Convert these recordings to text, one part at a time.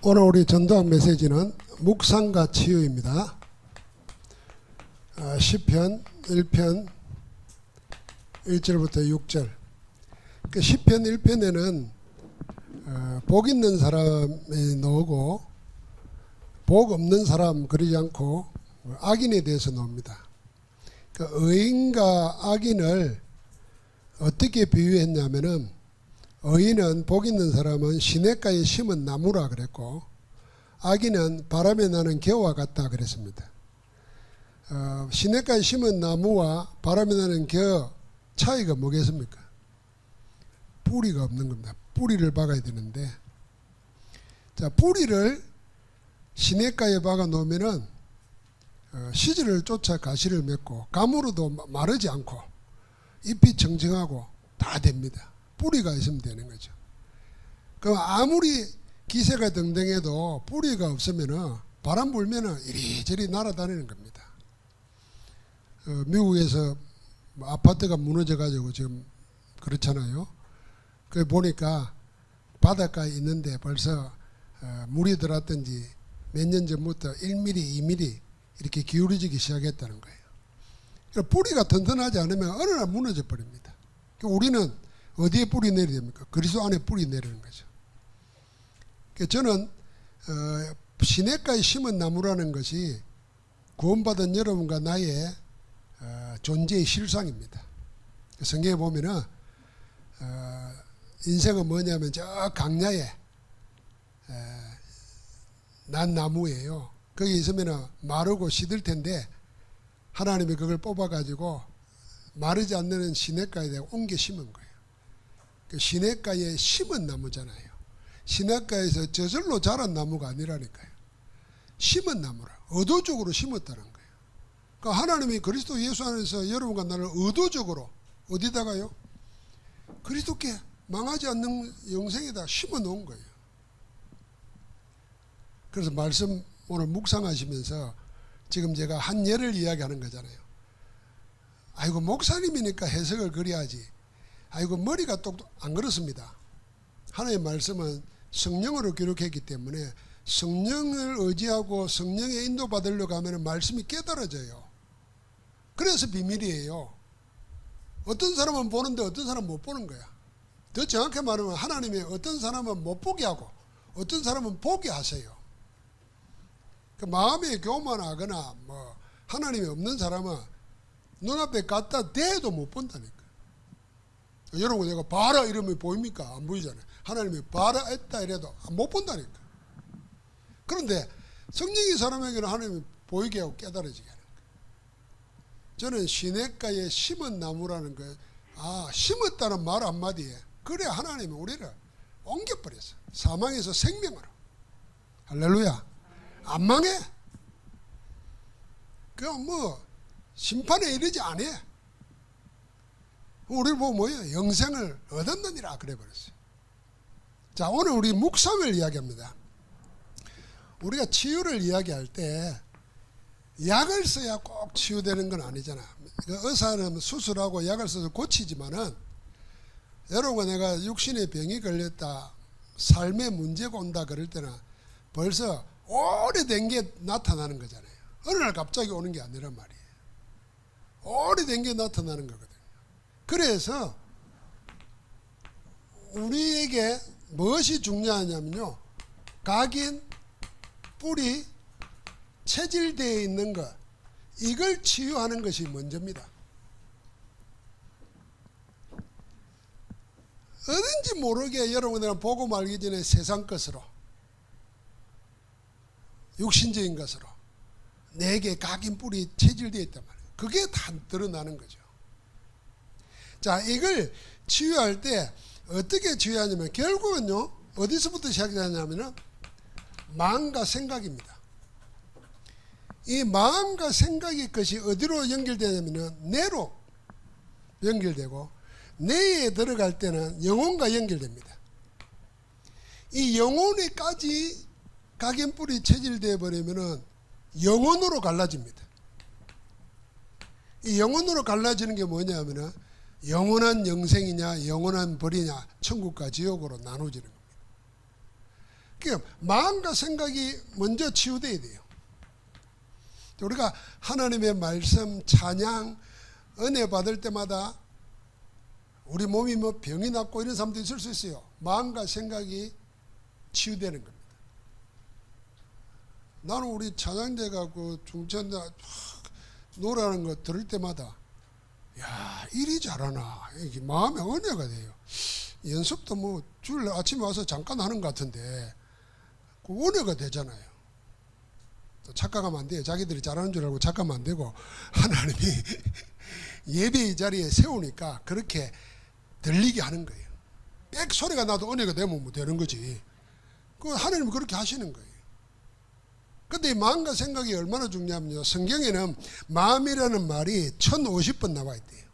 오늘 우리 전도학 메시지는 묵상과 치유입니다. 시편 1편 1절부터 6절. 그 시편 1편에는 복 있는 사람이 나오고 복 없는 사람 그러지 않고 악인에 대해서 나옵니다. 그 의인과 악인을 어떻게 비유했냐면은, 의인은 복 있는 사람은 시냇가에 심은 나무라 그랬고, 악인은 바람에 나는 겨와 같다 그랬습니다. 시냇가에 심은 나무와 바람에 나는 겨 차이가 뭐겠습니까? 뿌리가 없는 겁니다. 뿌리를 박아야 되는데, 자, 뿌리를 시냇가에 박아 놓으면은 시절을 쫓아 가시를 맺고 가물어도 마르지 않고 잎이 청청하고 다 됩니다. 뿌리가 있으면 되는 거죠. 그럼 아무리 기세가 등등해도 뿌리가 없으면은 바람 불면은 이리저리 날아다니는 겁니다. 미국에서 아파트가 무너져 가지고 지금 그렇잖아요. 그 보니까 바닷가에 있는데 벌써 물이 들어왔던지 몇 년 전부터 1mm, 2mm 이렇게 기울어지기 시작했다는 거예요. 그러니까 뿌리가 튼튼하지 않으면 어느 날 무너져 버립니다. 우리는 어디에 뿌리 내려야 됩니까? 그리스도 안에 뿌리 내리는 거죠. 저는 시냇가에 심은 나무라는 것이 구원받은 여러분과 나의 존재의 실상입니다. 성경에 보면은 인생은 뭐냐면 저 강야에 난 나무예요. 거기 있으면은 마르고 시들 텐데 하나님이 그걸 뽑아가지고 마르지 않는 시냇가에 옮겨 심은 거예요. 그 시냇가에 심은 나무잖아요. 시냇가에서 저절로 자란 나무가 아니라니까요. 심은 나무라. 의도적으로 심었다는 거예요. 그러니까 하나님이 그리스도 예수 안에서 여러분과 나를 의도적으로 어디다가요? 그리스도께 망하지 않는 영생에다 심어 놓은 거예요. 그래서 말씀 오늘 묵상하시면서 지금 제가 한 예를 이야기하는 거잖아요. 아이고 목사님이니까 해석을 그려야지. 아이고 머리가 똑똑 안 그렇습니다. 하나님의 말씀은 성령으로 기록했기 때문에 성령을 의지하고 성령의 인도받으려고 하면 말씀이 깨달아져요. 그래서 비밀이에요. 어떤 사람은 보는데 어떤 사람은 못 보는 거야. 더 정확히 말하면 하나님이 어떤 사람은 못 보게 하고 어떤 사람은 보게 하세요. 그 마음에 교만하거나 뭐 하나님이 없는 사람은 눈앞에 갖다 대도 못 본다니까. 여러분 내가 봐라 이러면 보입니까? 안 보이잖아요. 하나님이 봐라 했다 이래도 못 본다니까. 그런데 성령의 사람에게는 하나님이 보이게 하고 깨달아지게 하는 거예요. 저는 시냇가에 심은 나무라는 거, 심었다는 말 한마디에 그래 하나님이 우리를 옮겨버렸어. 사망에서 생명으로. 할렐루야. 안 망해. 그냥 뭐 심판에 이르지 않아. 우리를 보고 뭐예요? 영생을 얻었느니라 그래 버렸어요. 자, 오늘 우리 묵상을 이야기합니다. 우리가 치유를 이야기할 때 약을 써야 꼭 치유되는 건 아니잖아. 의사는 수술하고 약을 써서 고치지만은, 여러분 내가 육신의 병이 걸렸다, 삶의 문제가 온다 그럴 때는 벌써 오래된 게 나타나는 거잖아요. 어느 날 갑자기 오는 게 아니란 말이에요. 오래된 게 나타나는 거거든요. 그래서 우리에게 무엇이 중요하냐면요, 각인, 뿌리, 체질되어 있는 것, 이걸 치유하는 것이 먼저입니다. 어딘지 모르게 여러분들은 보고 말기 전에 세상 것으로, 육신적인 것으로 내게 각인, 뿌리, 체질되어 있단 말이에요. 그게 다 드러나는 거죠. 자, 이걸 치유할 때 어떻게 치유하냐면 결국은요, 어디서부터 시작되냐면은 마음과 생각입니다. 이 마음과 생각의 것이 어디로 연결되냐면은 뇌로 연결되고, 뇌에 들어갈 때는 영혼과 연결됩니다. 이 영혼에까지 각인뿌리 체질되어 버리면은 영혼으로 갈라집니다. 이 영혼으로 갈라지는 게 뭐냐면은 영원한 영생이냐 영원한 벌이냐 천국과 지옥으로 나눠지는 겁니다. 그러니까 마음과 생각이 먼저 치유돼야 돼요. 우리가 하나님의 말씀, 찬양, 은혜 받을 때마다 우리 몸이 뭐 병이 났고 이런 사람도 있을 수 있어요. 마음과 생각이 치유되는 겁니다. 나는 우리 찬양대 가고 중천대 노래하는 거 들을 때마다 야, 이리 잘하나. 이게 마음에 은혜가 돼요. 연습도 뭐 주일 아침에 와서 잠깐 하는 것 같은데 그 은혜가 되잖아요. 또 착각하면 안 돼요. 자기들이 잘하는 줄 알고 착각하면 안 되고 하나님이 예배의 자리에 세우니까 그렇게 들리게 하는 거예요. 빽 소리가 나도 은혜가 되면 뭐 되는 거지. 그 하나님은 그렇게 하시는 거예요. 근데 이 마음과 생각이 얼마나 중요하면요. 성경에는 마음이라는 말이 1050번 나와 있대요.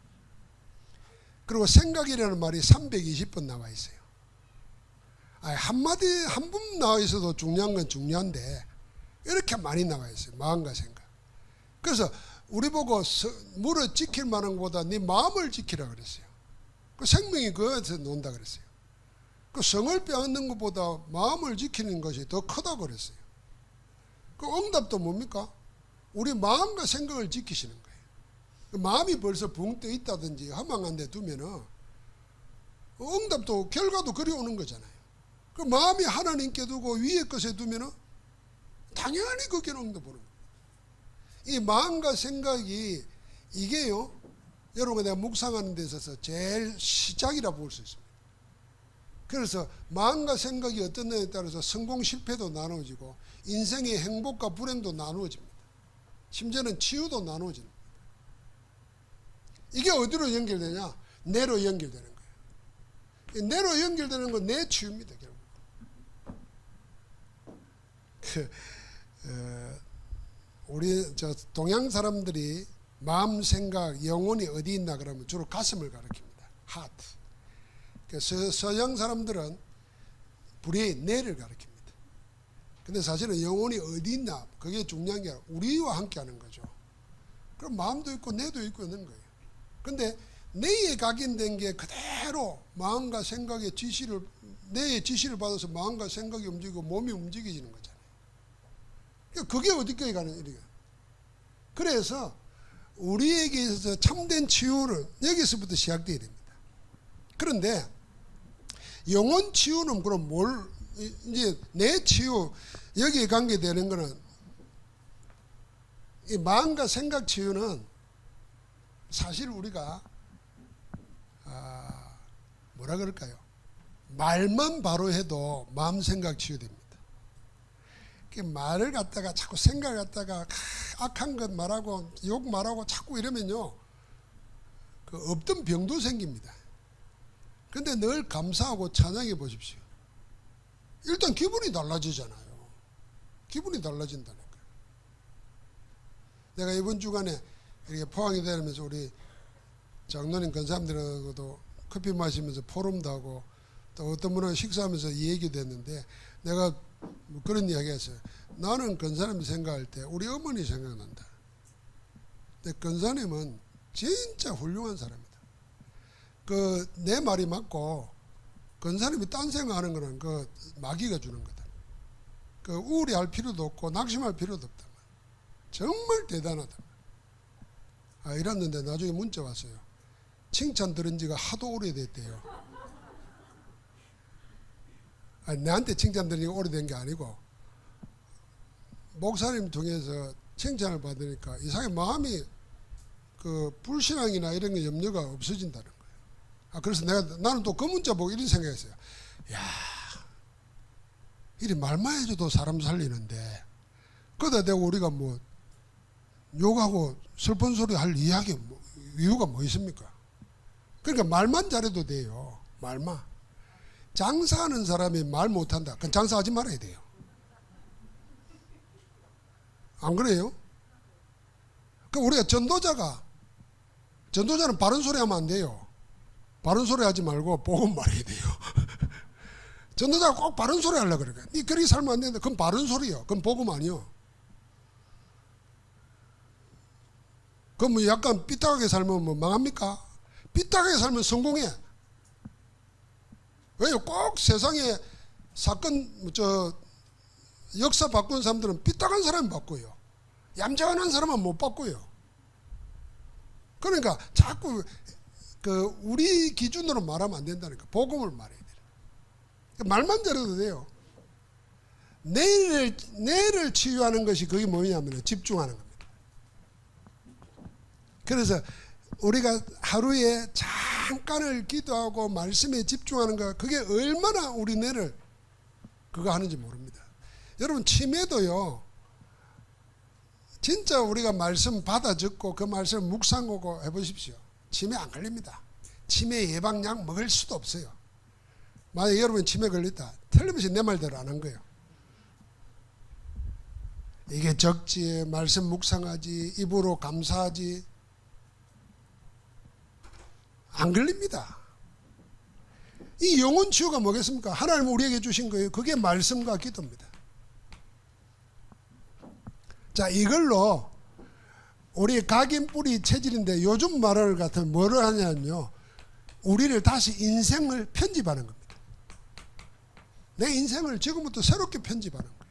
그리고 생각이라는 말이 320번 나와 있어요. 한마디 한 번 나와 있어도 중요한 건 중요한데 이렇게 많이 나와 있어요. 마음과 생각. 그래서 우리 보고 물을 지킬 만한 것보다 네 마음을 지키라 그랬어요. 그 생명이 그것에서 논다 그랬어요. 그 성을 빼앗는 것보다 마음을 지키는 것이 더 크다고 그랬어요. 그 응답도 뭡니까? 우리 마음과 생각을 지키시는 거예요. 그 마음이 벌써 붕 떠 있다든지 허망한 데 두면은 응답도 결과도 그리 오는 거잖아요. 그 마음이 하나님께 두고 위의 것에 두면은 당연히 거기는 응답 오는 거예요. 이 마음과 생각이 이게요, 여러분 내가 묵상하는 데 있어서 제일 시작이라 볼 수 있습니다. 그래서 마음과 생각이 어떤 데에 따라서 성공 실패도 나누어지고 인생의 행복과 불행도 나누어집니다. 심지어는 치유도 나누어집니다. 이게 어디로 연결되냐? 내로 연결되는 거예요. 내로 연결되는 건 내 치유입니다. 결국 우리 저 동양 사람들이 마음, 생각, 영혼이 어디 있나 그러면 주로 가슴을 가리킵니다. 하트. 서양 사람들은 불의 뇌를 가리킵니다. 근데 사실은 영혼이 어디 있나 그게 중요한 게 아니라 우리와 함께 하는 거죠. 그럼 마음도 있고 뇌도 있고 있는 거예요. 근데 뇌에 각인된 게 그대로 마음과 생각의 지시를, 뇌의 지시를 받아서 마음과 생각이 움직이고 몸이 움직여지는 거잖아요. 그게 어디까지 가는 일이에요. 그래서 우리에게 있어서 참된 치유는 여기서부터 시작되어야 됩니다. 그런데 영혼 치유는 그럼 이제 내 치유, 여기에 관계되는 거는 이 마음과 생각 치유는 사실 우리가 뭐라 그럴까요? 말만 바로 해도 마음 생각 치유됩니다. 말을 갖다가 자꾸 생각을 갖다가 악한 것 말하고 욕 말하고 자꾸 이러면요, 그 없던 병도 생깁니다. 근데 늘 감사하고 찬양해 보십시오. 일단 기분이 달라지잖아요. 기분이 달라진다는 거예요. 내가 이번 주간에 이렇게 포항에 다니면서 우리 장로님 권사님들하고도 커피 마시면서 포럼도 하고 또 어떤 분하고 식사하면서 이 얘기도 했는데 내가 뭐 그런 이야기 했어요. 나는 권사님 생각할 때 우리 어머니 생각난다. 근데 권사님은 진짜 훌륭한 사람이다. 그 내 말이 맞고 권사님이 딴 생각하는 거는 그 마귀가 주는 거다. 그 우울해할 필요도 없고 낙심할 필요도 없다. 정말 대단하다. 이랬는데 나중에 문자 왔어요. 칭찬 들은 지가 하도 오래됐대요. 나한테 칭찬 들은 지가 오래된 게 아니고 목사님 통해서 칭찬을 받으니까 이상하게 마음이 그 불신앙이나 이런 게 염려가 없어진다는 거예요. 그래서 나는 또 그 문자 보고 이런 생각했어요. 야, 이리 말만 해줘도 사람 살리는데 그러다 내가 우리가 뭐 욕하고 슬픈 소리 할 이유가 뭐 있습니까? 그러니까 말만 잘해도 돼요. 말만. 장사하는 사람이 말 못한다. 그럼 장사하지 말아야 돼요. 안 그래요? 그럼 우리가 전도자는 바른 소리 하면 안 돼요. 바른 소리 하지 말고 복음 말해야 돼요. 전도자가 꼭 바른 소리 하려고 그러니까. 니 그렇게 살면 안 되는데 그건 바른 소리요. 그건 복음 아니요. 그럼 뭐 약간 삐딱하게 살면 뭐 망합니까? 삐딱하게 살면 성공해. 왜요? 꼭 세상에 사건 역사 바꾼 사람들은 삐딱한 사람이 바꿔요. 얌전한 사람은 못 바꿔요. 그러니까 자꾸 우리 기준으로 말하면 안 된다니까. 복음을 말해야 돼요. 말만 잘해도 돼요. 내일을 치유하는 것이 그게 뭐냐면 집중하는 겁니다. 그래서 우리가 하루에 잠깐을 기도하고 말씀에 집중하는 거, 그게 얼마나 우리 뇌를 그거 하는지 모릅니다. 여러분, 치매도요, 진짜 우리가 말씀 받아 적고 그 말씀을 묵상하고 해보십시오. 치매 안 걸립니다. 치매 예방약 먹을 수도 없어요. 만약에 여러분 치매 걸렸다, 틀림없이 내 말대로 안 한 거예요. 이게 적지, 말씀 묵상하지, 입으로 감사하지, 안 걸립니다. 이 영혼 치유가 뭐겠습니까? 하나님 우리에게 주신 거예요. 그게 말씀과 기도입니다. 자, 이걸로 우리 각인 뿌리 체질인데 요즘 말을 같은 뭐를 하냐면요, 우리를 다시 인생을 편집하는 겁니다. 내 인생을 지금부터 새롭게 편집하는 거예요.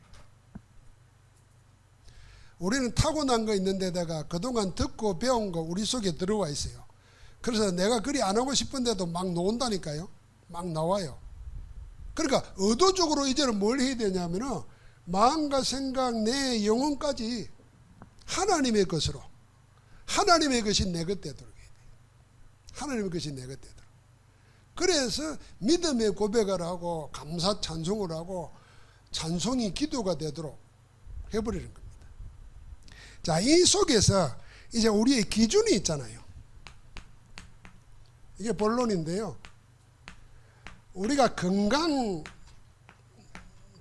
우리는 타고난 거 있는 데다가 그동안 듣고 배운 거 우리 속에 들어와 있어요. 그래서 내가 그리 안 하고 싶은데도 막 나온다니까요. 막 나와요. 그러니까 의도적으로 이제는 뭘 해야 되냐면은 마음과 생각, 내 영혼까지 하나님의 것으로, 하나님의 것이 내 것 되도록 해야 돼요. 하나님의 것이 내 것 되도록. 그래서 믿음의 고백을 하고 감사 찬송을 하고 찬송이 기도가 되도록 해버리는 겁니다. 자, 이 속에서 이제 우리의 기준이 있잖아요. 이게 본론인데요. 우리가 건강,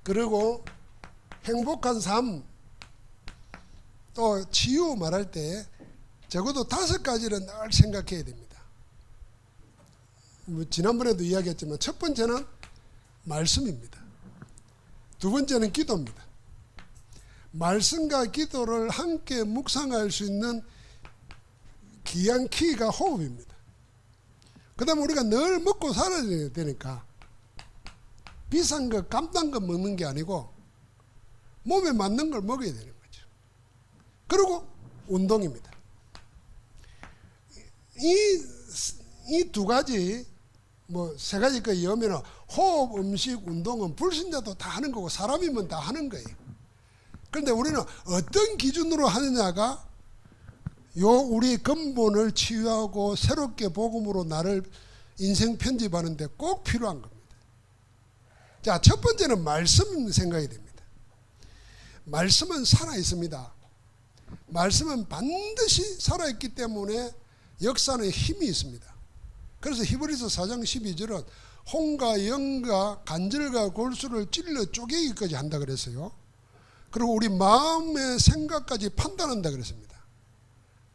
그리고 행복한 삶, 또 치유 말할 때 적어도 5가지를 늘 생각해야 됩니다. 지난번에도 이야기했지만 첫 번째는 말씀입니다. 두 번째는 기도입니다. 말씀과 기도를 함께 묵상할 수 있는 귀한 키가 호흡입니다. 그 다음에 우리가 늘 먹고 살아야 되니까 비싼 거, 깜단 거 먹는 게 아니고 몸에 맞는 걸 먹어야 되는 거죠. 그리고 운동입니다. 이 두 가지, 뭐 세 가지 거 이으면 호흡, 음식, 운동은 불신자도 다 하는 거고 사람이면 다 하는 거예요. 그런데 우리는 어떤 기준으로 하느냐가 우리 근본을 치유하고 새롭게 복음으로 나를 인생 편집하는데 꼭 필요한 겁니다. 자, 첫 번째는 말씀 생각이 됩니다. 말씀은 살아 있습니다. 말씀은 반드시 살아 있기 때문에 역사는 힘이 있습니다. 그래서 히브리서 4장 12절은 혼과 영과 간절과 골수를 찔러 쪼개기까지 한다 그랬어요. 그리고 우리 마음의 생각까지 판단한다 그랬습니다.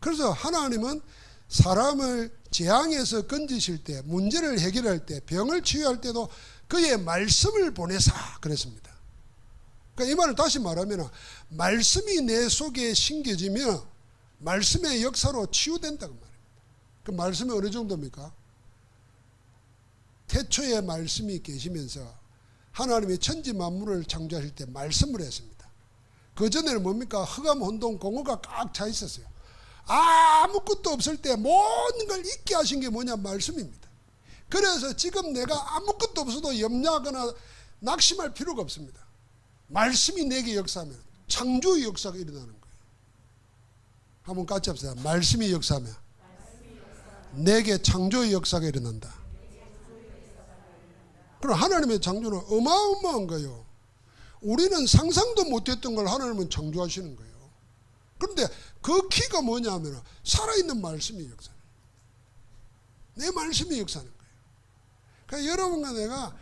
그래서 하나님은 사람을 재앙에서 건지실 때, 문제를 해결할 때, 병을 치유할 때도 그의 말씀을 보내사 그랬습니다. 그러니까 이 말을 다시 말하면 말씀이 내 속에 심겨지면 말씀의 역사로 치유된다고 말입니다. 그 말씀이 어느 정도입니까? 태초에 말씀이 계시면서 하나님이 천지 만물을 창조하실 때 말씀을 했습니다. 그 전에는 뭡니까? 흑암, 혼돈, 공허가 꽉 차 있었어요. 아무것도 없을 때 모든 걸 잊게 하신 게 뭐냐? 말씀입니다. 그래서 지금 내가 아무것도 없어도 염려하거나 낙심할 필요가 없습니다. 말씀이 내게 역사하면 창조의 역사가 일어나는 거예요. 한번 같이 합시다. 말씀이 역사하면 내게 창조의 역사가 일어난다. 그럼 하나님의 창조는 어마어마한 거예요. 우리는 상상도 못했던 걸 하나님은 창조하시는 거예요. 그런데 그 키가 뭐냐면 살아있는 말씀이 역사하는 거예요. 내 말씀이 역사하는 거예요. 그러니까 여러분과 내가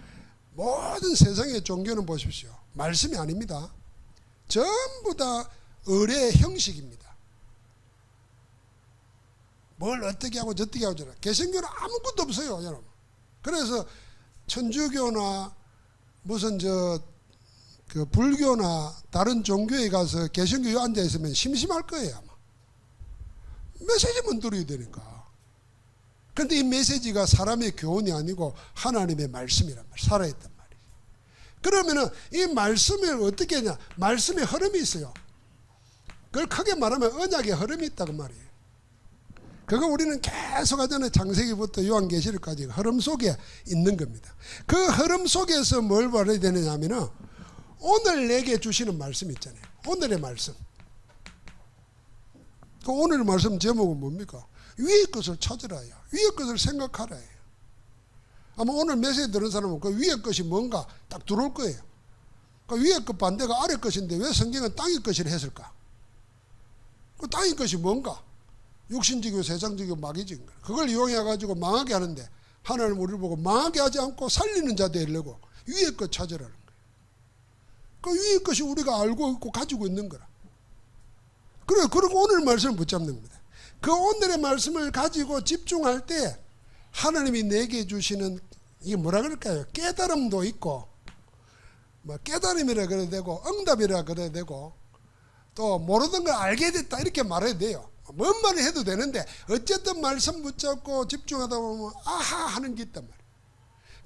모든 세상의 종교는 보십시오. 말씀이 아닙니다. 전부 다 의례의 형식입니다. 뭘 어떻게 하고 저떻게 하고 저렇게. 개신교는 아무것도 없어요, 여러분. 그래서 천주교나 무슨 그 불교나 다른 종교에 가서 개신교에 앉아 있으면 심심할 거예요, 아마. 메시지만 들어야 되니까. 그런데 이 메시지가 사람의 교훈이 아니고 하나님의 말씀이란 말이에요. 살아있단 말이에요. 그러면은 이 말씀을 어떻게 하냐? 말씀의 흐름이 있어요. 그걸 크게 말하면 언약의 흐름이 있다고 말이에요. 그거 우리는 계속 하잖아요. 창세기부터 요한계시록까지 흐름 속에 있는 겁니다. 그 흐름 속에서 뭘 말해야 되느냐 하면은 오늘 내게 주시는 말씀 있잖아요. 오늘의 말씀. 그 오늘의 말씀 제목은 뭡니까? 위의 것을 찾으라요. 위의 것을 생각하라요. 아마 오늘 메시지 들은 사람은 그 위의 것이 뭔가 딱 들어올 거예요. 그 위의 것 반대가 아래 것인데 왜 성경은 땅의 것이라 했을까? 그 땅의 것이 뭔가? 육신적이고 세상적이고 마귀적인 거예요. 그걸 이용해 가지고 망하게 하는데 하나님 우리를 보고 망하게 하지 않고 살리는 자 되려고 위의 것 찾으라는 거예요. 그 위의 것이 우리가 알고 있고 가지고 있는 거라. 그래, 그리고 오늘 말씀을 붙잡는 겁니다. 그 오늘의 말씀을 가지고 집중할 때 하나님이 내게 주시는 이게 뭐라 그럴까요? 깨달음도 있고, 뭐 깨달음이라 그래야 되고, 응답이라 그래야 되고, 또 모르던 걸 알게 됐다 이렇게 말해야 돼요. 뭔 말을 해도 되는데 어쨌든 말씀 붙잡고 집중하다 보면 아하 하는 게 있단 말이에요.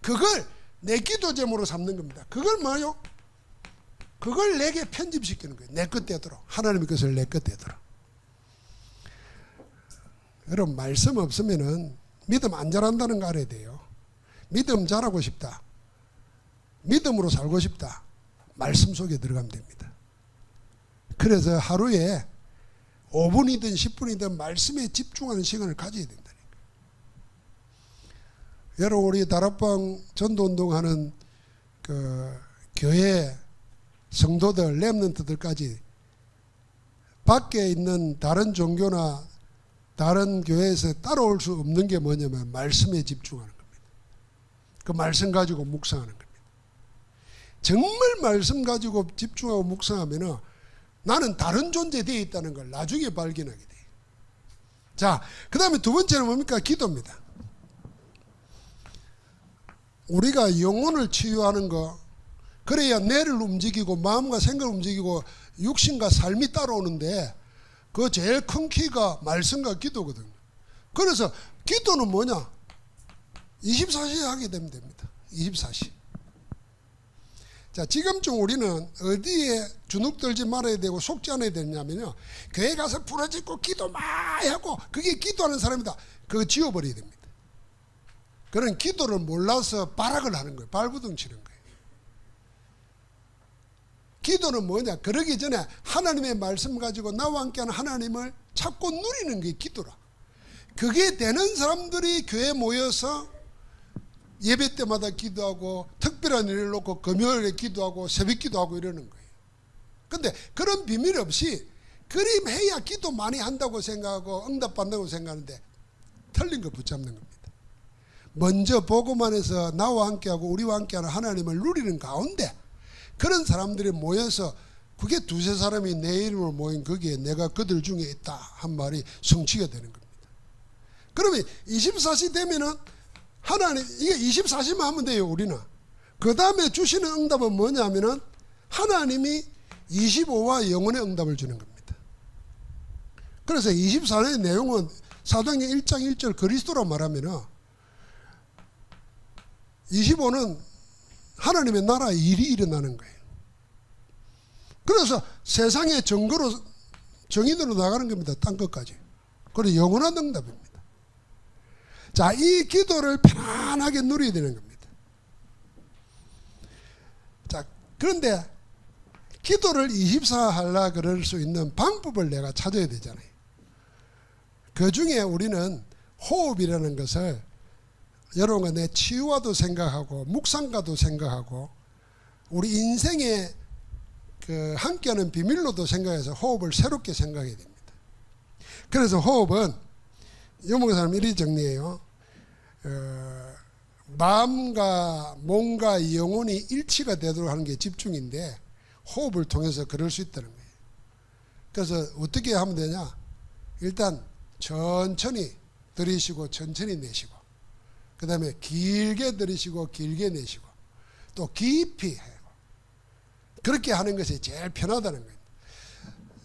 그걸 내 기도 제목으로 삼는 겁니다. 그걸 뭐요? 그걸 내게 편집시키는 거예요. 내 뜻대로. 하나님의 것을 내 뜻대로. 여러분 말씀 없으면은 믿음 안 자란다는 거 알아야 돼요. 믿음 자라고 싶다. 믿음으로 살고 싶다. 말씀 속에 들어가면 됩니다. 그래서 하루에 5분이든 10분이든 말씀에 집중하는 시간을 가져야 된다니까. 여러분 우리 다락방 전도운동하는 그 교회 성도들, 렘넌트들까지 밖에 있는 다른 종교나 다른 교회에서 따라올 수 없는 게 뭐냐면 말씀에 집중하는 겁니다. 그 말씀 가지고 묵상하는 겁니다. 정말 말씀 가지고 집중하고 묵상하면은 나는 다른 존재에 되어 있다는 걸 나중에 발견하게 돼요. 자, 그 다음에 두 번째는 뭡니까? 기도입니다. 우리가 영혼을 치유하는 거, 그래야 뇌를 움직이고 마음과 생각을 움직이고 육신과 삶이 따라오는데 그 제일 큰 키가 말씀과 기도거든요. 그래서 기도는 뭐냐? 24시에 하게 되면 됩니다. 24시. 자, 지금쯤 우리는 어디에 주눅들지 말아야 되고 속지 않아야 되냐면요. 교회 가서 부러지고 기도 많이 하고 그게 기도하는 사람이다. 그거 지워버려야 됩니다. 그런 기도를 몰라서 발악을 하는 거예요. 발부둥 치는 거예요. 기도는 뭐냐? 그러기 전에 하나님의 말씀 가지고 나와 함께하는 하나님을 찾고 누리는 게 기도라. 그게 되는 사람들이 교회에 모여서 예배 때마다 기도하고 특별한 일을 놓고 금요일에 기도하고 새벽 기도하고 이러는 거예요. 근데 그런 비밀 없이 그림 해야 기도 많이 한다고 생각하고 응답받는다고 생각하는데 틀린 거 붙잡는 겁니다. 먼저 보고만 해서 나와 함께하고 우리와 함께하는 하나님을 누리는 가운데 그런 사람들이 모여서 그게 두세 사람이 내 이름으로 모인 거기에 내가 그들 중에 있다 한 말이 성취가 되는 겁니다. 그러면 24시 되면은 하나님, 이게 24시만 하면 돼요, 우리는. 그 다음에 주시는 응답은 뭐냐면은 하나님이 25와 영혼의 응답을 주는 겁니다. 그래서 24의 내용은 사도행전 1장 1절 그리스도로 말하면은 25는 하나님의 나라의 일이 일어나는 거예요. 그래서 세상의 정거로, 정인으로 나가는 겁니다, 땅 끝까지. 그리고 영원한 응답입니다. 자, 이 기도를 편안하게 누려야 되는 겁니다. 자, 그런데 기도를 24 하려 그럴 수 있는 방법을 내가 찾아야 되잖아요. 그 중에 우리는 호흡이라는 것을 여러분과 내 치유와도 생각하고 묵상과도 생각하고 우리 인생의 그 함께하는 비밀로도 생각해서 호흡을 새롭게 생각해야 됩니다. 그래서 호흡은 요목의 사람 이리 정리해요. 마음과 몸과 영혼이 일치가 되도록 하는 게 집중인데 호흡을 통해서 그럴 수 있다는 거예요. 그래서 어떻게 하면 되냐? 일단 천천히 들이쉬고 천천히 내쉬고 그 다음에 길게 들이쉬고 길게 내쉬고 또 깊이 해요. 그렇게 하는 것이 제일 편하다는 거예요.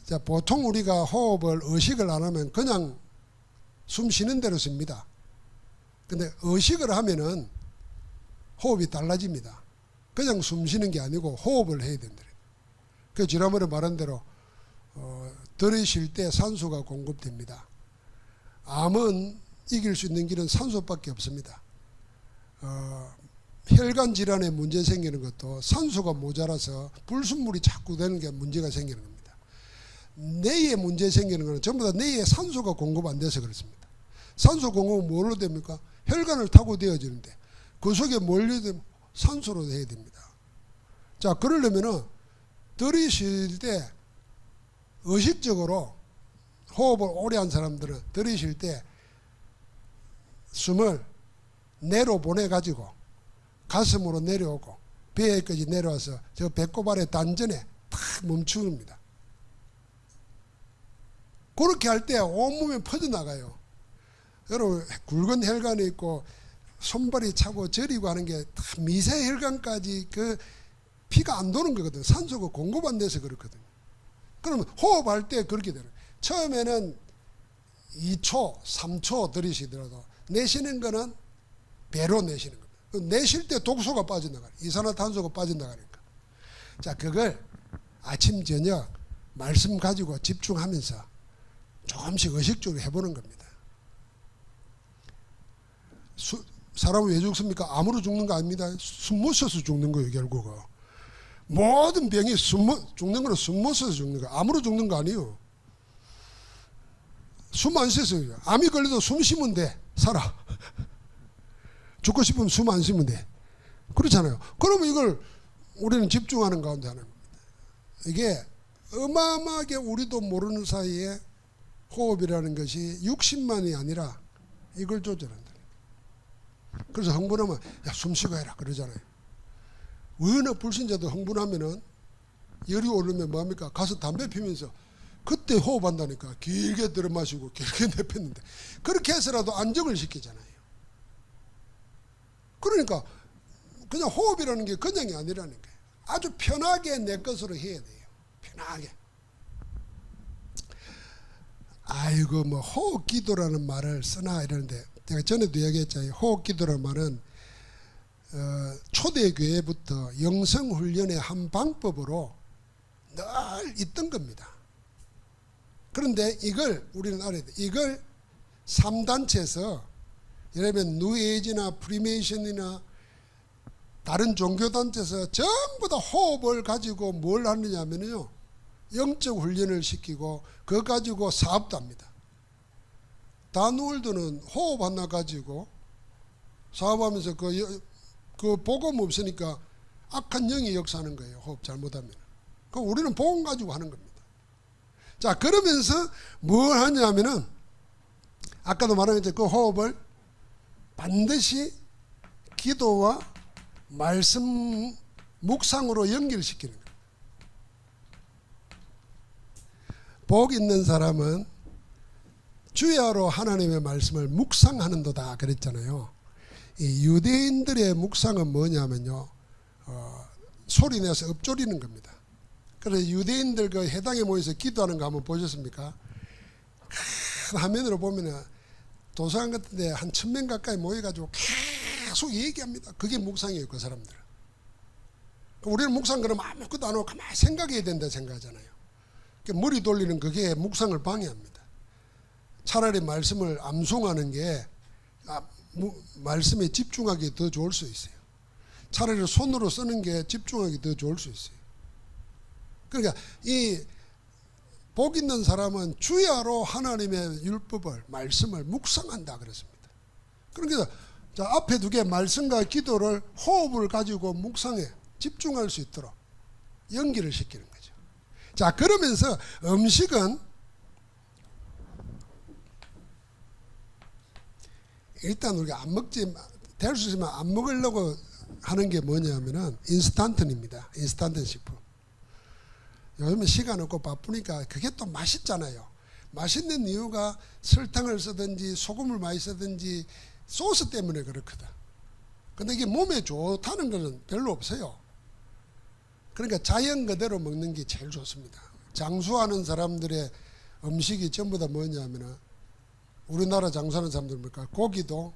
자, 보통 우리가 호흡을 의식을 안 하면 그냥 숨 쉬는 대로 씁니다. 근데 의식을 하면은 호흡이 달라집니다. 그냥 숨 쉬는 게 아니고 호흡을 해야 된다. 그 지난번에 말한 대로 들이쉴 때 산소가 공급됩니다. 암은 이길 수 있는 길은 산소밖에 없습니다. 혈관 질환에 문제 생기는 것도 산소가 모자라서 불순물이 자꾸 되는 게 문제가 생기는 겁니다. 뇌에 문제 생기는 것은 전부 다 뇌에 산소가 공급 안 돼서 그렇습니다. 산소 공급은 뭘로 됩니까? 혈관을 타고 되어지는데 그 속에 몰려 되면 산소로 해야 됩니다. 자, 그러려면은 들이쉴 때 의식적으로 호흡을 오래 한 사람들은 들이쉴 때 숨을 내로 보내가지고 가슴으로 내려오고 배에까지 내려와서 저 배꼽 아래 단전에 탁 멈춥니다. 그렇게 할 때 온몸에 퍼져나가요. 여러분 굵은 혈관이 있고 손발이 차고 저리고 하는 게 미세 혈관까지 그 피가 안 도는 거거든. 산소가 공급 안 돼서 그렇거든요. 그러면 호흡할 때 그렇게 되는 거예요. 처음에는 2초, 3초 들이쉬더라도 내쉬는 거는 배로 내쉬는 겁니다. 내쉴 때 독소가 빠져나가요. 이산화탄소가 빠져나가니까. 자, 그걸 아침, 저녁 말씀 가지고 집중하면서 조금씩 의식적으로 해보는 겁니다. 사람은 왜 죽습니까? 암으로 죽는 거 아닙니다. 숨 못 쉬어서 죽는 거예요, 결국은. 모든 병이 죽는 거는 숨 못 쉬어서 죽는 거예요. 암으로 죽는 거 아니에요. 숨 안 쉬어서. 암이 걸려도 숨 쉬면 돼. 살아. 죽고 싶으면 숨 안 쉬면 돼. 그렇잖아요. 그러면 이걸 우리는 집중하는 가운데 하는 겁니다. 이게 어마어마하게 우리도 모르는 사이에 호흡이라는 것이 60만이 아니라 이걸 조절한다. 그래서 흥분하면 야, 숨 쉬고 해라 그러잖아요. 어느 불신자도 흥분하면은 열이 오르면 뭐합니까? 가서 담배 피면서 그때 호흡한다니까. 길게 들어 마시고 길게 내뱉는데 그렇게 해서라도 안정을 시키잖아요. 그러니까 그냥 호흡이라는 게 그냥이 아니라는 거예요. 아주 편하게 내 것으로 해야 돼요. 편하게. 아이고 뭐 호흡 기도라는 말을 쓰나 이러는데 제가 전에도 이야기했잖아요. 호흡 기도라는 말은 초대교회부터 영성훈련의 한 방법으로 늘 있던 겁니다. 그런데 이걸 우리는 알아야 돼요. 이걸 3단체에서 예를 들면 뉴에이지나 프리메이션이나 다른 종교단체에서 전부 다 호흡을 가지고 뭘 하느냐 하면요, 영적 훈련을 시키고 그거 가지고 사업도 합니다. 다누월드는 호흡 하나 가지고 사업하면서 그 복음 없으니까 악한 영이 역사하는 거예요. 호흡 잘못하면. 그럼 우리는 복음 가지고 하는 겁니다. 자, 그러면서 뭘 하냐면은 아까도 말한 것처럼 그 호흡을 반드시 기도와 말씀 묵상으로 연결시키는 거예요. 복 있는 사람은 주야로 하나님의 말씀을 묵상하는도다 그랬잖아요. 이 유대인들의 묵상은 뭐냐면요, 소리내서 읊조리는 겁니다. 그래서 유대인들 그 회당에 모여서 기도하는 거 한번 보셨습니까? 큰 화면으로 보면은 도서관 같은 데 한 1000명 가까이 모여가지고 계속 얘기합니다. 그게 묵상이에요, 그 사람들은. 우리는 묵상 그러면 아무것도 안 하고 가만히 생각해야 된다 생각하잖아요. 머리 돌리는 그게 묵상을 방해합니다. 차라리 말씀을 암송하는 게 말씀에 집중하기 더 좋을 수 있어요. 차라리 손으로 쓰는 게 집중하기 더 좋을 수 있어요. 그러니까 이 복 있는 사람은 주야로 하나님의 율법을 말씀을 묵상한다 그랬습니다. 그러니까 자, 앞에 두 개 말씀과 기도를 호흡을 가지고 묵상에 집중할 수 있도록 연기를 시키는 거죠. 자, 그러면서 음식은 일단 우리가 안 먹지, 될 수 있으면 안 먹으려고 하는 게 뭐냐면은 인스턴트입니다. 인스턴트 식품. 요즘에 시간 없고 바쁘니까 그게 또 맛있잖아요. 맛있는 이유가 설탕을 쓰든지 소금을 많이 쓰든지 소스 때문에 그렇거든. 근데 이게 몸에 좋다는 것은 별로 없어요. 그러니까 자연 그대로 먹는 게 제일 좋습니다. 장수하는 사람들의 음식이 전부 다 뭐냐면은 우리나라 장수하는 사람들 뭡니까? 고기도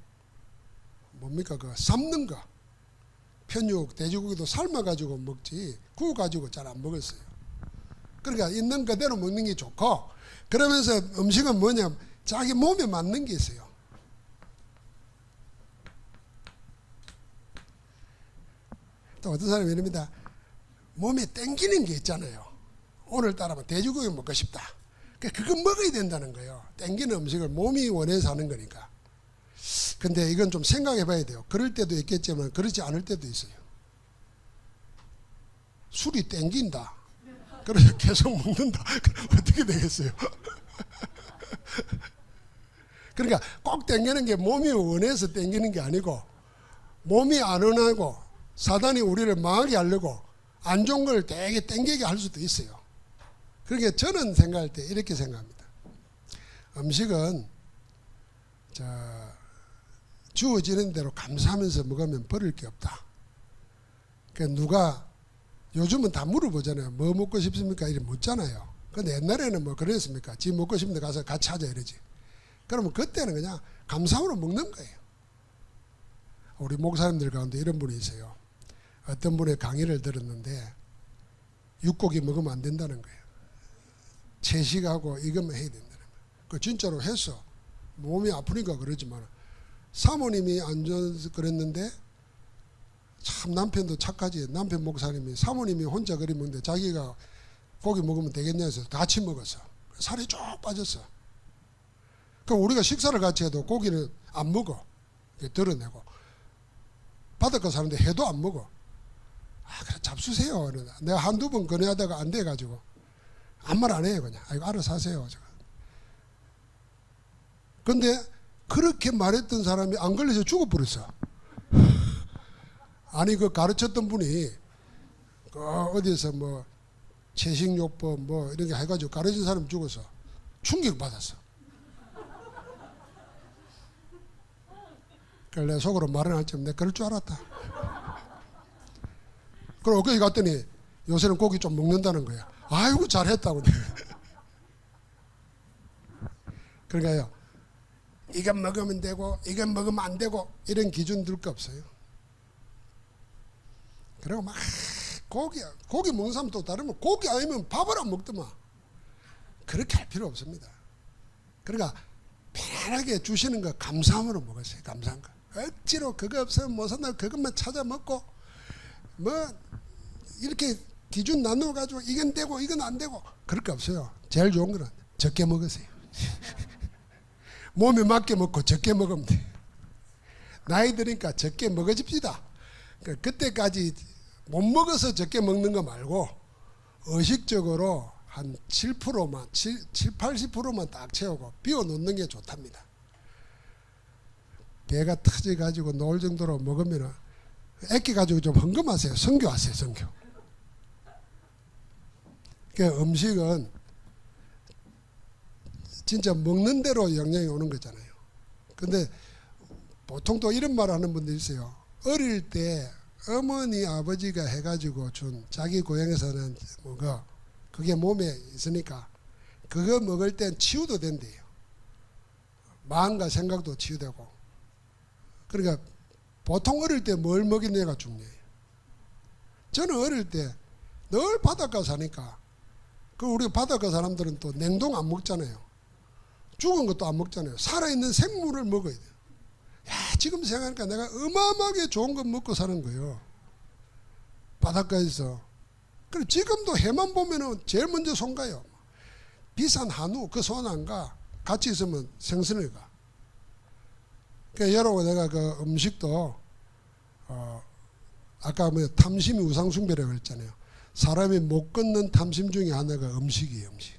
뭡니까? 그 삶는 거. 편육, 돼지고기도 삶아가지고 먹지 구워가지고 잘 안 먹었어요. 그러니까 있는 그대로 먹는 게 좋고, 그러면서 음식은 뭐냐, 자기 몸에 맞는 게 있어요. 또 어떤 사람이 이럽니다. 몸에 땡기는 게 있잖아요. 오늘따라 돼지고기 먹고 싶다. 그거 먹어야 된다는 거예요. 땡기는 음식을 몸이 원해서 하는 거니까. 근데 이건 좀 생각해 봐야 돼요. 그럴 때도 있겠지만 그렇지 않을 때도 있어요. 술이 땡긴다. 그래서 계속 먹는다. 어떻게 되겠어요? 그러니까 꼭 땡기는 게 몸이 원해서 땡기는 게 아니고, 몸이 안 원하고 사단이 우리를 망하게 하려고 안 좋은 걸 되게 땡기게 할 수도 있어요. 그러니까 저는 생각할 때 이렇게 생각합니다. 음식은 주어지는 대로 감사하면서 먹으면 버릴 게 없다. 그러니까 누가 요즘은 다 물어보잖아요. 뭐 먹고 싶습니까? 이렇게 묻잖아요. 근데 옛날에는 뭐 그랬습니까? 지 먹고 싶은데 가서 같이 하자 이러지. 그러면 그때는 그냥 감사함으로 먹는 거예요. 우리 목사님들 가운데 이런 분이 있어요. 어떤 분의 강의를 들었는데 육고기 먹으면 안 된다는 거예요. 채식하고 이것만 해야 된다는 거예요. 그 진짜로 했어. 몸이 아프니까 그러지만 사모님이 안 좋아서 그랬는데, 참 남편도 착하지. 남편 목사님이 사모님이 혼자 그리 먹는데 자기가 고기 먹으면 되겠냐 해서 같이 먹었어. 살이 쭉 빠졌어. 그럼 우리가 식사를 같이 해도 고기는 안 먹어. 덜어내고. 바닷가 사는데 해도 안 먹어. 아, 그래 잡수세요. 내가 한두 번 건의하다가 안 돼가지고 아무 말 안 해요. 그냥 아이고 알아서 하세요. 근데 그렇게 말했던 사람이 안 걸려서 죽어버렸어. 아니 그 가르쳤던 분이 어디서 뭐 채식요법 뭐 이런 게 해가지고 가르친 사람 죽어서 충격받았어. 그래 내 속으로 말은 할지언정 내가 그럴 줄 알았다. 그리고 거기 갔더니 요새는 고기 좀 먹는다는 거야. 아이고 잘했다고. 그러니까요, 이건 먹으면 되고 이건 먹으면 안 되고 이런 기준 둘 거 없어요. 그리고 막 고기 먹는 사람 또 다르면 고기 아니면 밥을 안 먹더만. 그렇게 할 필요 없습니다. 그러니까 편하게 주시는 거 감사함으로 먹으세요. 감사한 거. 억지로 그거 없으면 못 산다고 그것만 찾아 먹고 뭐 이렇게 기준 나누어 가지고 이건 되고 이건 안 되고 그럴 거 없어요. 제일 좋은 거는 적게 먹으세요. 몸에 맞게 먹고 적게 먹으면 돼. 나이 드니까 적게 먹어집시다. 그때까지 못 먹어서 적게 먹는 거 말고 의식적으로 한 7%만 80%만 딱 채우고 비워놓는 게 좋답니다. 배가 터져가지고 놓을 정도로 먹으면 애끼가지고 좀 헌금하세요. 선교하세요. 선교. 그러니까 음식은 진짜 먹는 대로 영향이 오는 거잖아요. 근데 보통 또 이런 말 하는 분들 있어요. 어릴 때 어머니 아버지가 해가지고 준 자기 고향에서는 뭐가 그게 몸에 있으니까 그거 먹을 땐 치유도 된대요. 마음과 생각도 치유되고. 그러니까 보통 어릴 때 뭘 먹이느냐가 중요해요. 저는 어릴 때 늘 바닷가 사니까 그 우리 바닷가 사람들은 또 냉동 안 먹잖아요. 죽은 것도 안 먹잖아요. 살아있는 생물을 먹어야 돼요. 야, 지금 생각하니까 내가 어마어마하게 좋은 거 먹고 사는 거예요. 바닷가에서. 그래 지금도 해만 보면은 제일 먼저 손 가요. 비싼 한우 그 손 안 가. 같이 있으면 생선을 가. 그러니까 여러분 내가 그 음식도 아까 뭐 탐심이 우상숭배라고 했잖아요. 사람이 못 끊는 탐심 중에 하나가 음식이에요. 음식.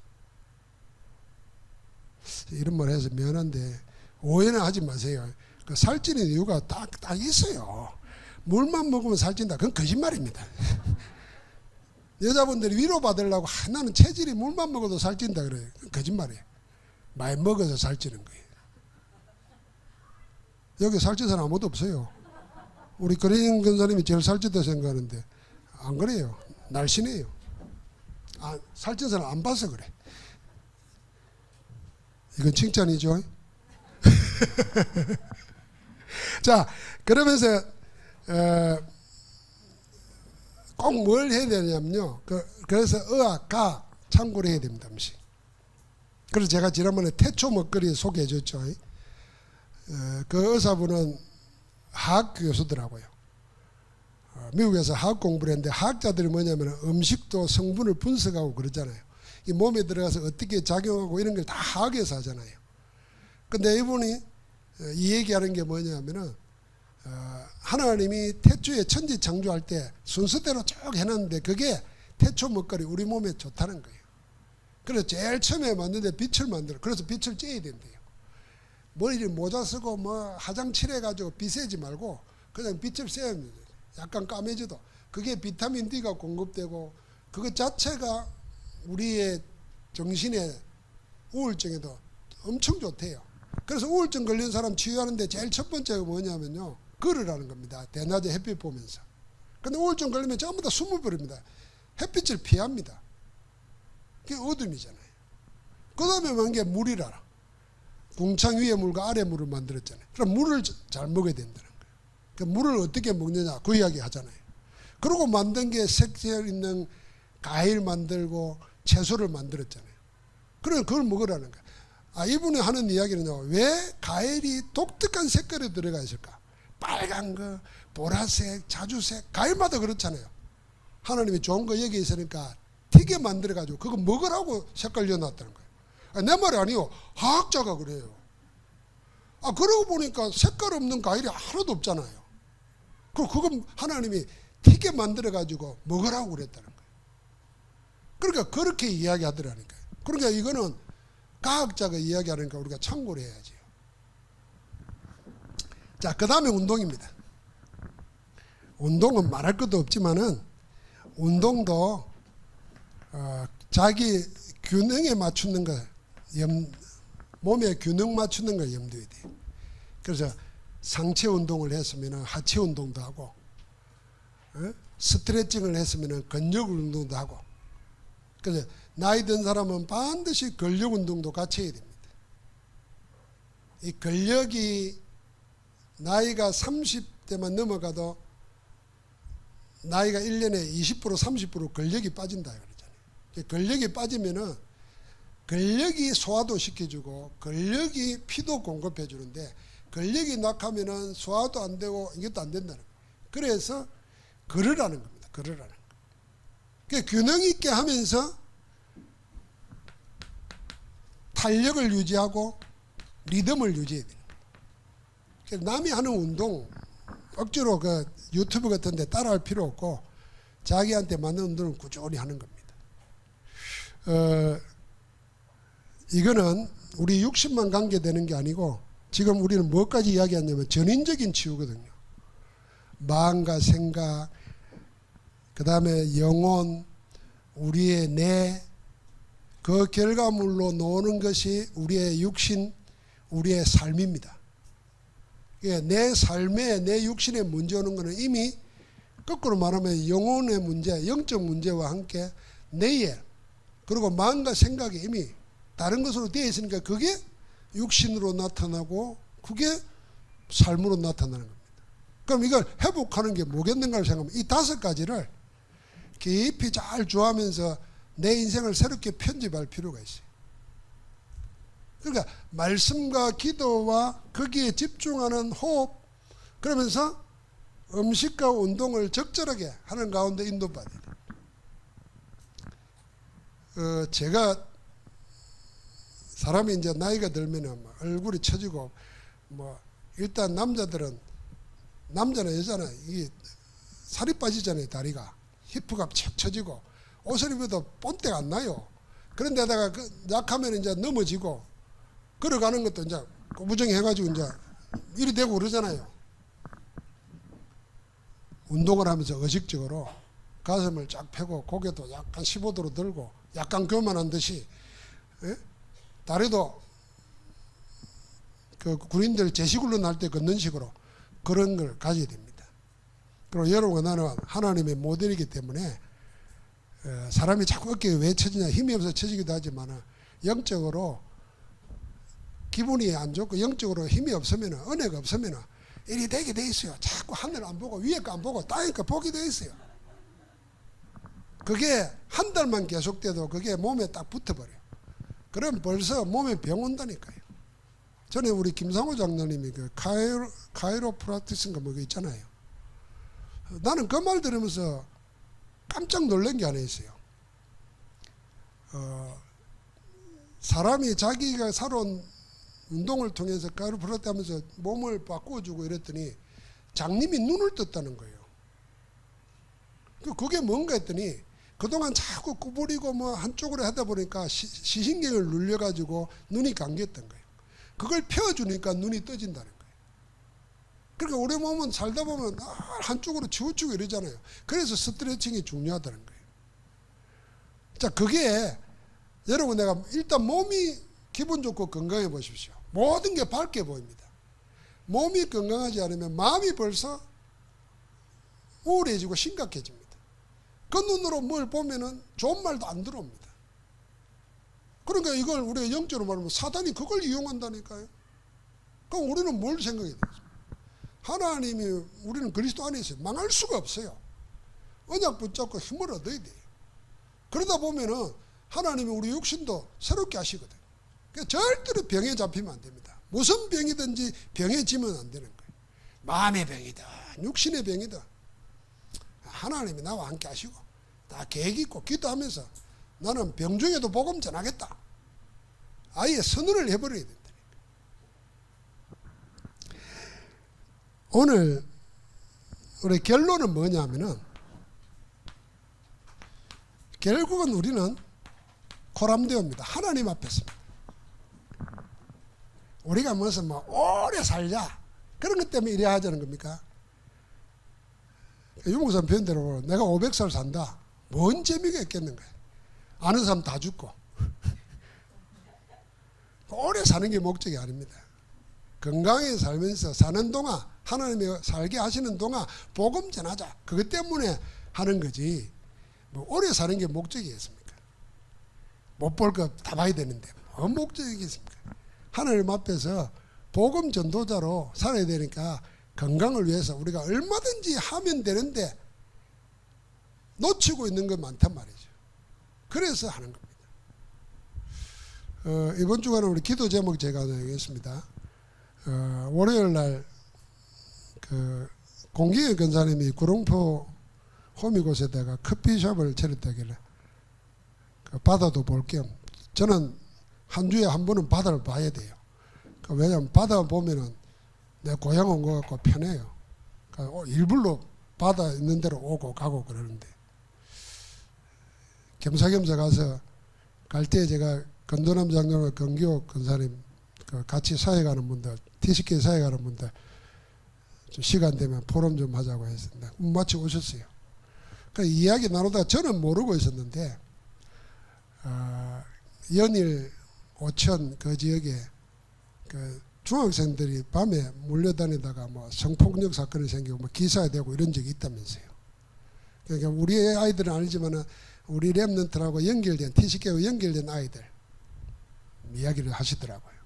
이런 말 해서 미안한데 오해는 하지 마세요. 그 살찌는 이유가 딱 있어요. 물만 먹으면 살찐다. 그건 거짓말입니다. 여자분들이 위로받으려고 나는 체질이 물만 먹어도 살찐다 그래요. 그건 거짓말이에요. 많이 먹어서 살찌는 거예요. 여기 살찐 사람 아무도 없어요. 우리 그레인 권사님이 제일 살찐다 생각하는데 안 그래요. 날씬해요. 살찐 사람 안 봐서 그래. 이건 칭찬이죠. 자, 그러면서 꼭 뭘 해야 되냐면요. 그래서 의학, 과학 참고를 해야 됩니다. 음식. 그래서 제가 지난번에 태초 먹거리 소개해 줬죠. 그 의사분은 화학 교수더라고요. 미국에서 화학 공부를 했는데 화학자들이 뭐냐면 음식도 성분을 분석하고 그러잖아요. 이 몸에 들어가서 어떻게 작용하고 이런 걸 다 화학에서 하잖아요. 근데 이분이 이 얘기하는 게 뭐냐면은 하나님이 태초에 천지 창조할 때 순서대로 쭉 해놨는데 그게 태초 먹거리 우리 몸에 좋다는 거예요. 그래서 제일 처음에 만드는데 빛을 만들어. 그래서 빛을 쬐야 된대요. 머리를 모자 쓰고 뭐 화장 칠해가지고 빛세지 말고 그냥 빛을 쐬야 됩니다. 약간 까매져도 그게 비타민 D가 공급되고 그것 자체가 우리의 정신의 우울증에도 엄청 좋대요. 그래서 우울증 걸린 사람 치유하는데 제일 첫 번째가 뭐냐면요, 걸으라는 겁니다. 대낮에 햇빛 보면서. 근데 우울증 걸리면 전부 다 숨을 버립니다. 햇빛을 피합니다. 그게 어둠이잖아요. 그 다음에 만든 게 물이라. 궁창 위에 물과 아래 물을 만들었잖아요. 그럼 물을 잘 먹어야 된다는 거예요. 그 물을 어떻게 먹느냐 그 이야기 하잖아요. 그러고 만든 게 색깔 있는 과일 만들고 채소를 만들었잖아요. 그럼 그걸 먹으라는 거예요. 이분이 하는 이야기는요, 왜 과일이 독특한 색깔이 들어가 있을까? 빨간 거, 보라색, 자주색, 과일마다 그렇잖아요. 하나님이 좋은 거 여기 있으니까 튀게 만들어가지고 그거 먹으라고 색깔 넣어놨다는 거예요. 내 말이 아니요. 화학자가 그래요. 그러고 보니까 색깔 없는 과일이 하나도 없잖아요. 그거 하나님이 튀게 만들어가지고 먹으라고 그랬다는 거예요. 그러니까 그렇게 이야기하더라니까요. 그러니까 이거는 과학자가 이야기하니까 우리가 참고를 해야죠. 자, 그 다음에 운동입니다. 운동은 말할 것도 없지만은 운동도 자기 균형에 맞추는 거, 몸에 균형 맞추는 걸 염두에 돼요. 그래서 상체 운동을 했으면 하체 운동도 하고, 스트레칭을 했으면 근력 운동도 하고. 그래서 나이 든 사람은 반드시 근력 운동도 같이 해야 됩니다. 이 근력이 나이가 30대만 넘어가도 나이가 1년에 20% 30% 근력이 빠진다 그러잖아요. 근력이 빠지면은 근력이 소화도 시켜주고 근력이 피도 공급해 주는데 근력이 낙하면은 소화도 안 되고 이것도 안 된다는 거예요. 그래서 걸으라는 겁니다. 걸으라는 거. 균형 있게 하면서 탄력을 유지하고 리듬을 유지해야 돼요. 남이 하는 운동 억지로 그 유튜브 같은 데 따라할 필요 없고 자기한테 맞는 운동을 꾸준히 하는 겁니다. 이거는 우리 육신만 관계되는 게 아니고 지금 우리는 뭐까지 이야기하냐면 전인적인 치유거든요. 마음과 생각, 그 다음에 영혼, 우리의 뇌, 그 결과물로 노는 것이 우리의 육신, 우리의 삶입니다. 내 삶에 내 육신에 문제 오는 것은 이미 거꾸로 말하면 영혼의 문제, 영적 문제와 함께 뇌에 그리고 마음과 생각이 이미 다른 것으로 되어 있으니까 그게 육신으로 나타나고 그게 삶으로 나타나는 겁니다. 그럼 이걸 회복하는 게 뭐겠는가를 생각하면 이 5가지를 깊이 잘 주하면서 내 인생을 새롭게 편집할 필요가 있어요. 그러니까 말씀과 기도와 거기에 집중하는 호흡, 그러면서 음식과 운동을 적절하게 하는 가운데 인도받아야 돼요. 제가 사람이 이제 나이가 들면은 얼굴이 처지고 일단 남자는 여자는 이게 살이 빠지잖아요. 다리가 히프가 척 처지고 옷을 입어도 본때가 안 나요. 그런데다가 약하면 이제 넘어지고 걸어가는 것도 이제 무정해가지고 이제 이리 되고 그러잖아요. 운동을 하면서 의식적으로 가슴을 쫙 펴고 고개도 약간 15도로 들고 약간 교만한 듯이, 다리도 그 군인들 제시굴로 날 때 걷는 식으로 그런 걸 가져야 됩니다. 그리고 여러분과 나는 하나님의 모델이기 때문에 사람이 자꾸 어깨에 왜 처지냐 힘이 없어서 처지기도 하지만 영적으로 기분이 안 좋고 영적으로 힘이 없으면 은혜가 없으면 이리 되게 돼 있어요. 자꾸 하늘 안 보고 위에 거 안 보고 땅에 거 보게 돼 있어요. 그게 한 달만 계속돼도 그게 몸에 딱 붙어버려요. 그럼 벌써 몸에 병 온다니까요. 전에 우리 김상호 장로님이 그 카이로프라티스인가 뭐 있잖아요. 나는 그 말 들으면서 깜짝 놀란 게 하나 있어요. 사람이 자기가 살아온 운동을 통해서 카이로프라티 하면서 몸을 바꾸어주고 이랬더니 장님이 눈을 떴다는 거예요. 그게 뭔가 했더니 그동안 자꾸 구부리고 뭐 한쪽으로 하다 보니까 시신경을 눌려가지고 눈이 감겼던 거예요. 그걸 펴주니까 눈이 떠진다는 거예요. 그러니까 우리 몸은 살다 보면 한쪽으로 치우치고 이러잖아요. 그래서 스트레칭이 중요하다는 거예요. 자, 그게 여러분 내가 일단 몸이 기분 좋고 건강해 보십시오. 모든 게 밝게 보입니다. 몸이 건강하지 않으면 마음이 벌써 우울해지고 심각해집니다. 그 눈으로 뭘 보면은 좋은 말도 안 들어옵니다. 그러니까 이걸 우리가 영적으로 말하면 사단이 그걸 이용한다니까요. 그럼 우리는 뭘 생각해야 되겠습니까? 하나님이 우리는 그리스도 안에 있어요. 망할 수가 없어요. 언약 붙잡고 힘을 얻어야 돼요. 그러다 보면은 하나님이 우리 육신도 새롭게 하시거든요. 그러니까 절대로 병에 잡히면 안 됩니다. 무슨 병이든지 병에 지면 안 되는 거예요. 마음의 병이다, 육신의 병이다. 하나님이 나와 함께 하시고 다 계획 있고 기도하면서 나는 병 중에도 복음 전하겠다. 아예 선언을 해버려야 된다니까. 오늘 우리 결론은 뭐냐면은 결국은 우리는 코람데오입니다. 하나님 앞에서입니다. 우리가 무슨 뭐 오래 살자 그런 것 때문에 이래야 하자는 겁니까? 유목사님 표현대로 내가 500살 산다. 뭔 재미가 있겠는가? 아는 사람 다 죽고. 오래 사는 게 목적이 아닙니다. 건강하게 살면서 사는 동안 하나님이 살게 하시는 동안 복음 전하자. 그것 때문에 하는 거지. 뭐 오래 사는 게 목적이겠습니까? 못 볼 거 다 봐야 되는데 뭔 목적이겠습니까? 하나님 앞에서 복음 전도자로 살아야 되니까 건강을 위해서 우리가 얼마든지 하면 되는데 놓치고 있는 건 많단 말이죠. 그래서 하는 겁니다. 이번 주간에 우리 기도 제목 제가 하겠습니다. 월요일 날 공기의 권사님이 구룡포 호미곶에다가 커피숍을 차렸다길래 바다도 볼 겸 저는 한 주에 한 번은 바다를 봐야 돼요. 왜냐하면 바다 보면은 내 고향 온 것 같고 편해요. 그러니까 일부러 바다 있는 데로 오고 가고 그러는데 겸사겸사 가서 갈 때 제가 건도남 장로와 건기호 권사님 같이 사회 가는 분들 TCK 사회 가는 분들 좀 시간 되면 포럼 좀 하자고 했습니다. 마치 오셨어요. 그 이야기 나누다가 저는 모르고 있었는데 연일 오천 그 지역에 그 중학생들이 밤에 몰려다니다가 뭐 성폭력 사건이 생기고 뭐 기사가 되고 이런 적이 있다면서요. 그러니까 우리 아이들은 아니지만 우리 랩런트라고 연결된 TCK와 연결된 아이들 이야기를 하시더라고요.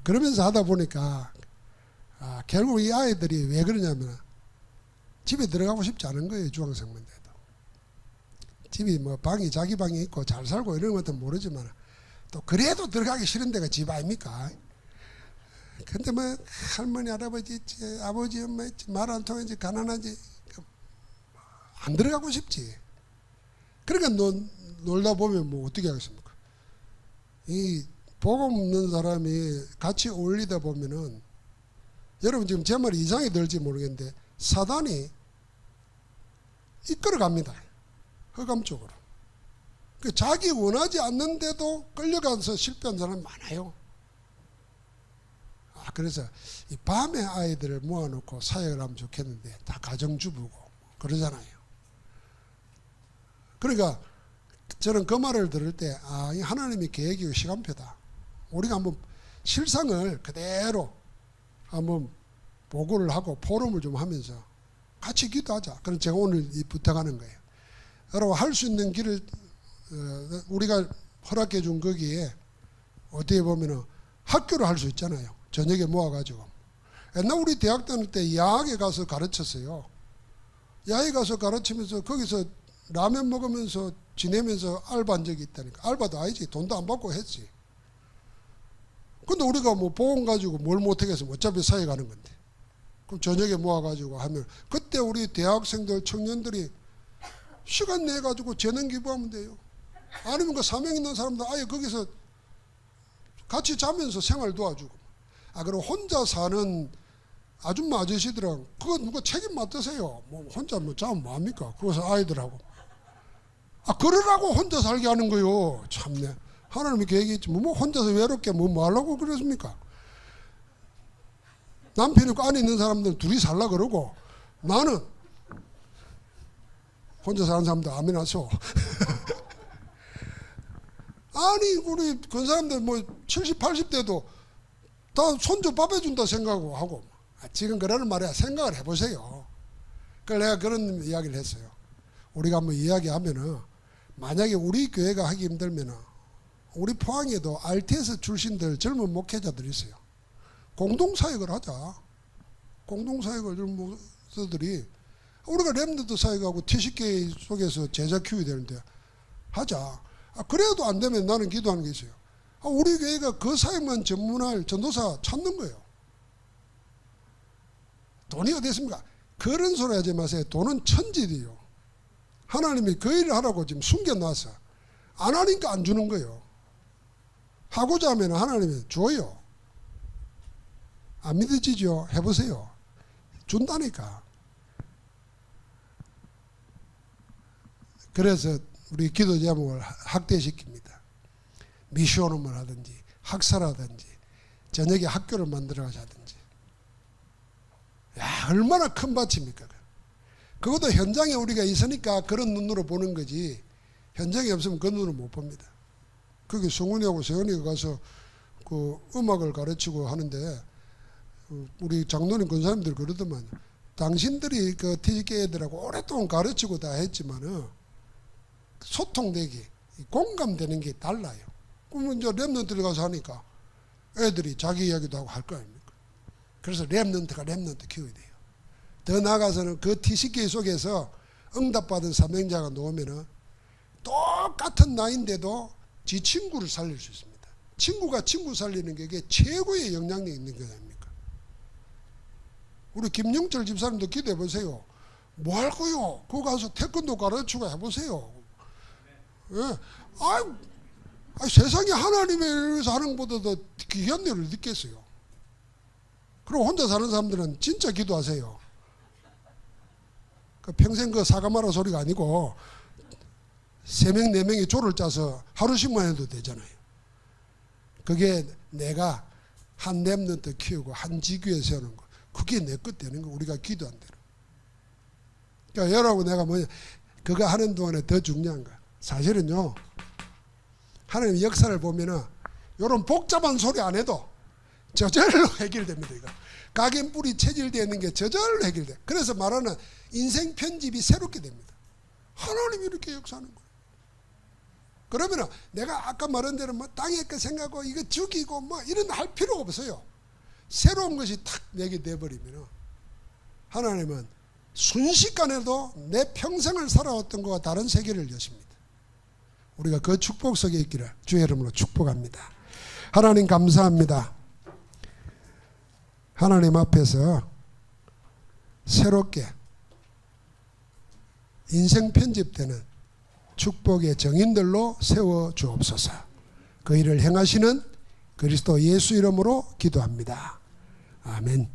그러면서 하다 보니까 결국 이 아이들이 왜 그러냐면 집에 들어가고 싶지 않은 거예요. 중학생인데도 집이 뭐 방이 자기 방이 있고 잘 살고 이런 것도 모르지만 또 그래도 들어가기 싫은 데가 집 아닙니까? 근데 뭐 할머니 할아버지 있지 아버지 엄마 있지 말 안 통하지 가난하지 안 들어가고 싶지. 그러니까 놀다 보면 뭐 어떻게 하겠습니까? 이 복음 없는 사람이 같이 어울리다 보면은 여러분 지금 제 말이 이상이 들지 모르겠는데 사단이 이끌어 갑니다. 흑암 쪽으로. 자기 원하지 않는데도 끌려가서 실패한 사람이 많아요. 그래서 이 밤에 아이들을 모아놓고 사역을 하면 좋겠는데 다 가정주부고 그러잖아요. 그러니까 저는 그 말을 들을 때 이 하나님의 계획이고 시간표다. 우리가 한번 실상을 그대로 한번 보고를 하고 포럼을 좀 하면서 같이 기도하자. 그럼 제가 오늘 부탁하는 거예요. 여러분 할 수 있는 길을 우리가 허락해 준 거기에 어떻게 보면은 학교를 할 수 있잖아요. 저녁에 모아가지고. 옛날 우리 대학 다닐 때 야학에 가서 가르쳤어요. 야학에 가서 가르치면서 거기서 라면 먹으면서 지내면서 알바한 적이 있다니까. 알바도 아니지. 돈도 안 받고 했지. 근데 우리가 뭐 보험 가지고 뭘 못하겠어. 어차피 사회 가는 건데. 그럼 저녁에 모아가지고 하면, 그때 우리 대학생들, 청년들이 시간 내가지고 재능 기부하면 돼요. 아니면 그 사명 있는 사람들 아예 거기서 같이 자면서 생활 도와주고. 그리고 혼자 사는 아줌마 아저씨들은 그거 누가 책임 맡으세요. 뭐 혼자 뭐 자면 뭐합니까? 그래서 아이들하고. 그러라고 혼자 살게 하는 거요. 참네. 하나님이 계획했지. 뭐 혼자서 외롭게 뭐 하려고 그랬습니까? 남편 있고 안에 있는 사람들은 둘이 살라 그러고, 나는 혼자 사는 사람들 아멘 하소. 아니 우리 그 사람들 뭐 70, 80대도 다 손주 밥 해준다 생각하고 하고. 지금 그러는 말이야. 생각을 해보세요. 그래서 내가 그런 이야기를 했어요. 우리가 한번 이야기하면은, 만약에 우리 교회가 하기 힘들면은 우리 포항에도 RTS 출신들 젊은 목회자들이 있어요. 공동사역을 하자. 공동사역을 젊은 목사들이, 우리가 렘넌트 사역하고 TCK 속에서 제자 키워야 되는데 하자. 그래도 안 되면 나는 기도하는 게 있어요. 우리 교회가 그 사역만 전문할 전도사 찾는 거예요. 돈이 어디 있습니까? 그런 소리 하지 마세요. 돈은 천지이요. 하나님이 그 일을 하라고 지금 숨겨놨어. 안 하니까 안 주는 거예요. 하고자 하면 하나님이 줘요. 안 믿어지죠? 해보세요. 준다니까. 그래서 우리 기도 제목을 확대시킵니다. 미션홈을 하든지 학사라든지 저녁에 학교를 만들어가자든지. 야, 얼마나 큰 밭입니까? 그것도 현장에 우리가 있으니까 그런 눈으로 보는 거지, 현장에 없으면 그 눈으로 못 봅니다. 거기 성훈이하고 세훈이가 가서 그 음악을 가르치고 하는데, 우리 장로님 권사님들 그러더만, 당신들이 그 TGK 애들하고 오랫동안 가르치고 다 했지만은 소통되기, 공감되는 게 달라요. 그러면 이제 렘넌트를 가서 하니까 애들이 자기 이야기도 하고 할 거 아닙니까? 그래서 렘넌트가 렘넌트 키워야 돼요. 더 나아가서는 그 TCK 속에서 응답받은 사명자가 놓으면은 똑같은 나이인데도 지 친구를 살릴 수 있습니다. 친구가 친구 살리는 게 이게 최고의 영향력이 있는 거 아닙니까? 우리 김영철 집사님도 기도해 보세요. 뭐 할 거요? 그거 가서 태권도 가르치고 해보세요. 예. 세상에 하나님의 일을 위해서 하는 것보다 더 귀한 일을 느꼈어요. 그리고 혼자 사는 사람들은 진짜 기도하세요. 평생 그 사과마라 소리가 아니고 3명, 4명이 조를 짜서 하루씩만 해도 되잖아요. 그게 내가 한 렘넌트 키우고 한 지교에 세우는 거, 그게 내 것 되는 거, 우리가 기도한 대로. 그러니까 여러분, 내가 뭐냐, 그거 하는 동안에 더 중요한 거, 사실은요, 하나님 역사를 보면은 이런 복잡한 소리 안 해도 저절로 해결됩니다. 이거 각인 뿌리 체질되어 있는 게 저절로 해결돼. 그래서 말하는 인생 편집이 새롭게 됩니다. 하나님이 이렇게 역사하는 거예요. 그러면은 내가 아까 말한 대로 뭐 땅에 거 생각하고 이거 죽이고 뭐 이런 할 필요가 없어요. 새로운 것이 탁 내게 돼버리면은 하나님은 순식간에도 내 평생을 살아왔던 것과 다른 세계를 여십니다. 우리가 그 축복 속에 있기를 주의 이름으로 축복합니다. 하나님 감사합니다. 하나님 앞에서 새롭게 인생 편집되는 축복의 정인들로 세워 주옵소서. 그 일을 행하시는 그리스도 예수 이름으로 기도합니다. 아멘.